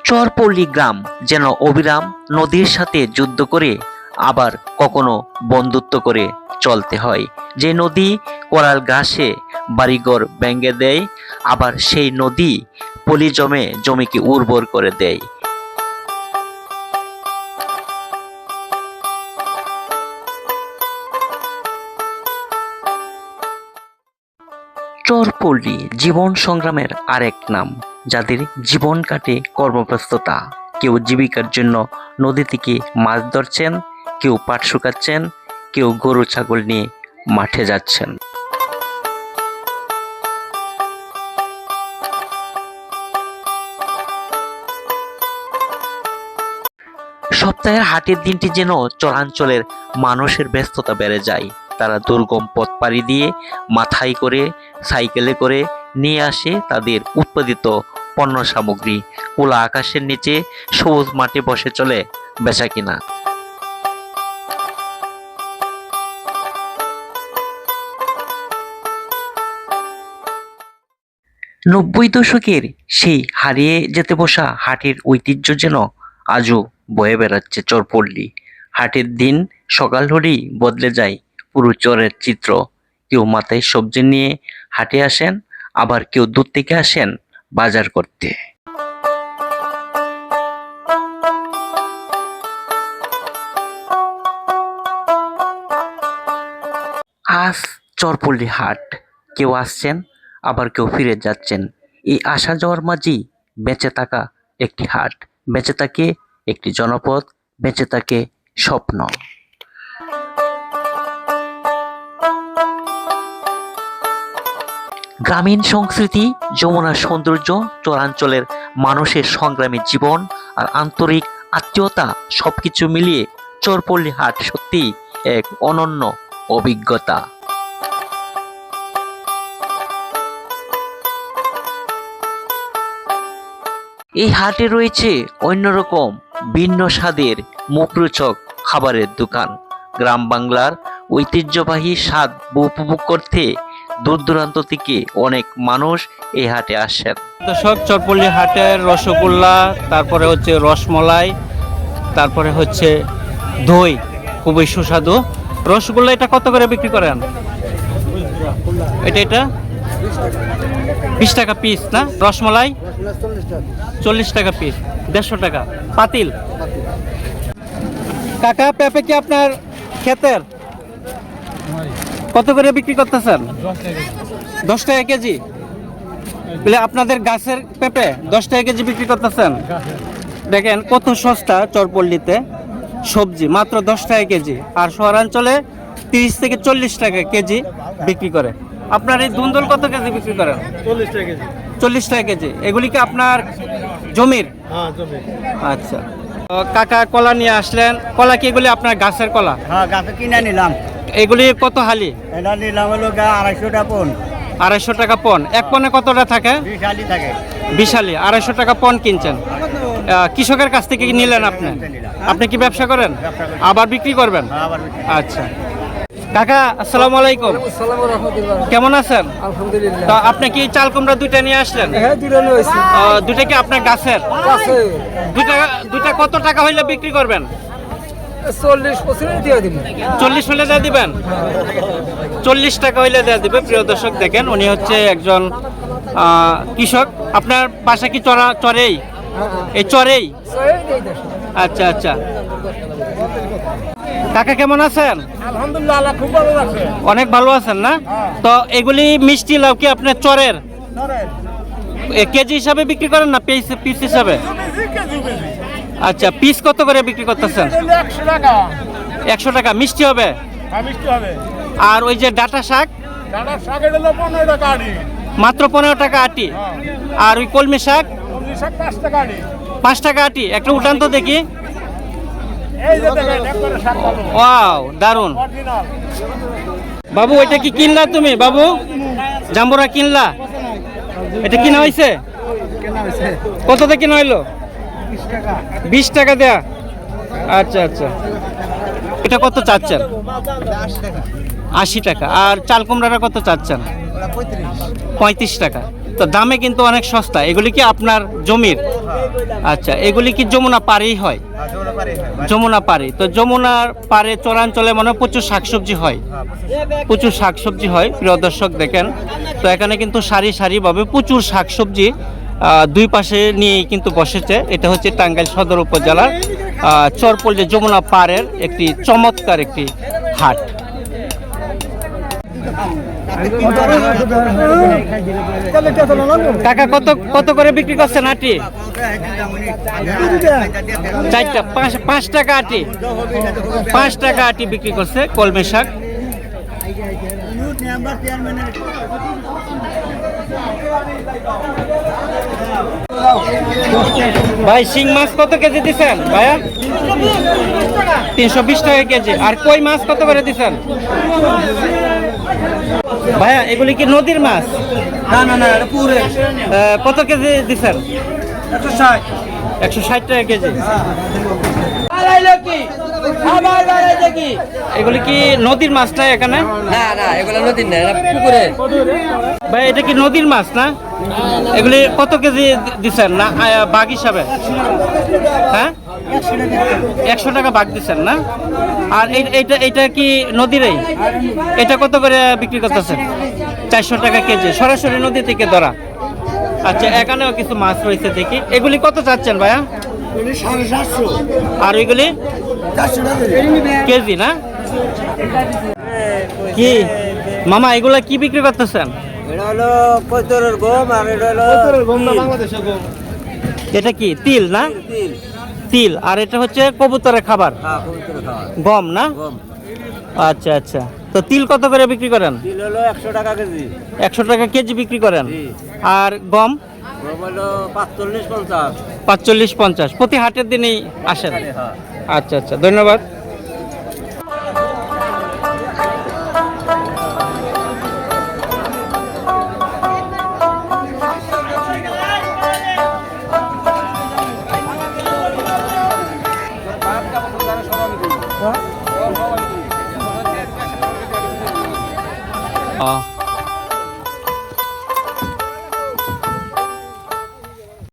চরপল্লী গ্রাম যেন অবিরাম নদীর সাথে যুদ্ধ করে আবার কখনো বন্ধুত্ব করে চলতে হয়। যে নদী কোরাল ঘাসে বাড়িঘর ভেঙে দেয়, আবার সেই নদী পলি জমে জমিকে উর্বর করে দেয়। চরপল্লী জীবন সংগ্রামের আরেক নাম, যাদের জীবন কাটে কর্মব্যস্ততা। কেউ জীবিকার জন্য নদী থেকে মাছ ধরছেন, কেউ পাট শুকাচ্ছেন, কেউ গরু ছাগল নিয়ে মাঠে যাচ্ছেন। সপ্তাহের হাটের দিনটি যেন চরাঞ্চলের মানুষের ব্যস্ততা বেড়ে যায়। তারা দুর্গম পথ পাড়ি দিয়ে মাথায় করে, সাইকেলে করে নিয়ে আসে তাদের উৎপাদিত পণ্য সামগ্রী। খোলা আকাশের নিচে সবুজ মাঠে বসে চলে বেচাকিনা। 90 দশকের সেই হারিয়ে যেতে বসা হাটের ঐতিহ্য যেন আজও বয়ে বেড়াচ্ছে চরপল্লী। হাটের দিন সকাল হলেই বদলে যায় পুরো চরের চিত্র। কেউ মাথায় সবজি নিয়ে হাটে আসেন, আবার কেউ দূর থেকে আসেন বাজার করতে। আজ চরপল্লী হাট, কেউ আসছেন আবার কেউ ফিরে যাচ্ছেন। এই আসা যাওয়ার মাঝেই বেঁচে থাকা একটি হাট, বেঁচে থাকে একটি জনপদ, বেঁচে থাকে স্বপ্ন। গ্রামীণ সংস্কৃতি, যমুনার সৌন্দর্য, চরাঞ্চলের মানুষের সংগ্রামী জীবন আর আন্তরিক আত্মীয়তা সবকিছু মিলিয়ে চরপল্লী হাট সত্যি এক অনন্য অভিজ্ঞতা। এই হাটে রয়েছে অন্যরকম ভিন্ন স্বাদের মুখরোচক খাবারের দোকান। গ্রাম বাংলার ঐতিহ্যবাহী স্বাদ উপভোগ করতে দূর দূরান্ত থেকে অনেক মানুষ এই হাটে আসেন। দর্শক, চরপল্লী হাটের রসগোল্লা, তারপরে হচ্ছে রসমলাই, তারপরে হচ্ছে দই খুবই সুস্বাদু। রসগোল্লা এটা কত করে বিক্রি করেন? এটা 20 টাকা পিস না? রসমলাই 40 টাকা পিস, 150 টাকা পাতিল। কাকা, পেঁপে কি আপনার ক্ষেতের? কত করে বিক্রি করতেছেন? 10 টাকা কেজি। আপনাদের গাছের পেঁপে 10 টাকা কেজি বিক্রি করতেছেন। দেখেন কত সস্তা চরপল্লীতে সবজি, মাত্র 10 টাকা কেজি। আর শহরাঞ্চলে 30 থেকে 40 টাকা কেজি বিক্রি করে। আপনার এই ধুন্দল কত কেজি বিক্রি করেন? 40 টাকা কেজি। 40 টাকা কেজি। এগুলি কি আপনার জমির? হ্যাঁ, জমি। আচ্ছা। তো কাকা কলা নিয়ে আসলেন। কলা কি এগুলি আপনার গাছের কলা? হ্যাঁ, গাছে কিনে নিলাম। এগুলি কত হালি? এটা নিলাম হলো 250 টাকা পন। 250 টাকা পন। এক পনে কতটা থাকে? 20 হালি থাকে। 20 হালি। 250 টাকা পন কিনছেন। কৃষকের কাছ থেকে নিলেন আপনি? আপনি কি ব্যবসা করেন? আবার বিক্রি করবেন? আচ্ছা। কাকা, আসসালামু আলাইকুম। কেমন আছেন? আলহামদুলিল্লাহ। তো আপনি কি চাল কুমড়া দুইটা নিয়ে আসলেন? হ্যাঁ, দুটো নিয়ে আসছি। দুইটা কি আপনার গাছের? দুইটা কত টাকা হইলে বিক্রি করবেন? 40-25 দিয়ে দিবেন। 40 হলে দিয়ে দিবেন? 40 টাকা হইলে দিয়ে দিবে। প্রিয় দর্শক, দেখেন উনি হচ্ছে একজন কৃষক। আপনার বাসা কি চরেই? এই চরেই? আচ্ছা আচ্ছা। কাকা কেমন আছেন? আলহামদুলিল্লাহ, আল্লাহ খুব ভালো আছে। অনেক ভালো আছেন না? তো এগুলি মিষ্টি লাউ কি আপনার চরের? কেজি হিসাবে বিক্রি করেন না পিস হিসাবে? আচ্ছা, পিস কত করে বিক্রি করতেছেন? 100 টাকা। 100 টাকা। মিষ্টি হবে? হ্যাঁ, মিষ্টি হবে। আর ওই যে ডাটা শাক? ডাটা শাক হলো 15 টাকা আটি। মাত্র 15 টাকা আটি। আর ওই কলমি শাক? কলমি শাক 5 টাকা আটি। 5 টাকা আটি। একটা উঠান তো দেখি। এই যে দেখেন, একবারে শাক ভালো। ওয়াও, দারুন। অরিজিনাল। বাবু, ওইটা কি কিনলা তুমি? বাবু, জাম্বুরা কিনলা? এটা কিনা হয়েছে? কত থেকে কিনা হইলো? 20 টাকা। 20 টাকা দেয়া। আচ্ছা আচ্ছা। এটা কত চাচ্ছেন? 80 টাকা। আর চাল কুমড়াটা কত চাচ্ছেন? 35। 35 টাকা। তো দামে কিন্তু অনেক সস্তা। এগুলি কি আপনার জমির? আচ্ছা, এগুলি কি যমুনা পাড়েই হয়? যমুনা পাড়ে, তো যমুনার পাড়ে চরাঞ্চলে মনে হয় প্রচুর শাকসবজি হয়, প্রচুর শাকসবজি হয়। প্রিয় দর্শক দেখেন, তো এখানে কিন্তু সারি সারিভাবে প্রচুর শাকসবজি দুই পাশে নিয়েই কিন্তু বসেছে। এটা হচ্ছে টাঙ্গাইল সদর উপজেলার চরপল্লী যমুনা পাড়ের একটি চমৎকার একটি হাট। কাকা কত কত করে বিক্রি করছেন আটি? 4টা 5 টাকা আটি, 5 টাকা আটি বিক্রি করছে কলমি শাক। ভাই শিং মাছ কত কেজি দিচ্ছেন ভাইয়া? 320 টাকা কেজি। আর কই মাছ কত করে দিচ্ছেন ভাইয়া? এগুলি কি নদীর মাছ? না না না, এটা পুরে কত কেজি দিচ্ছেন? 160। 160 টাকা কেজি। আড়াইলো কি আবার বাড়াইছে কি? এগুলি কি নদীর মাছ না এখানে? না না, এগুলো নদীর না, এটা পুকুরে। ভাই এটা কি নদীর মাছ না? এগুলি কত কেজি দিচ্ছেন না বাঘ হিসাবে? হ্যাঁ, 100 টাকা বাঘ দিচ্ছেন না? আর এইটা এটা কি নদীরই? এটা কত করে বিক্রি করতেছেন? 400 টাকা কেজি, সরাসরি নদী থেকে ধরা। আচ্ছা, এখানেও কিছু মাছ রয়েছে দেখি। এগুলি কত চাচ্ছেন ভাইয়া? 750। আর ওইগুলি 400 টাকা কেজি না? কি মামা এগুলা কি বিক্রি করতেছেন? এটা হলো কচুরের গম, আর এটা হলো গম না বাংলাদেশের গম। এটা কি তিল না? তিল। তিল। আর এটা হচ্ছে কবুতরের খাবার, হ্যাঁ, কবুতরের খাবার গম না? গম। আচ্ছা আচ্ছা, তো তিল কত করে বিক্রি করেন? তিল হলো 100 টাকা কেজি। 100 টাকা কেজি বিক্রি করেন। জি। আর গম? গম হলো 45-50। 45-50 প্রতি হাটের দিনেই আসেন? হ্যাঁ। আচ্ছা আচ্ছা, ধন্যবাদ।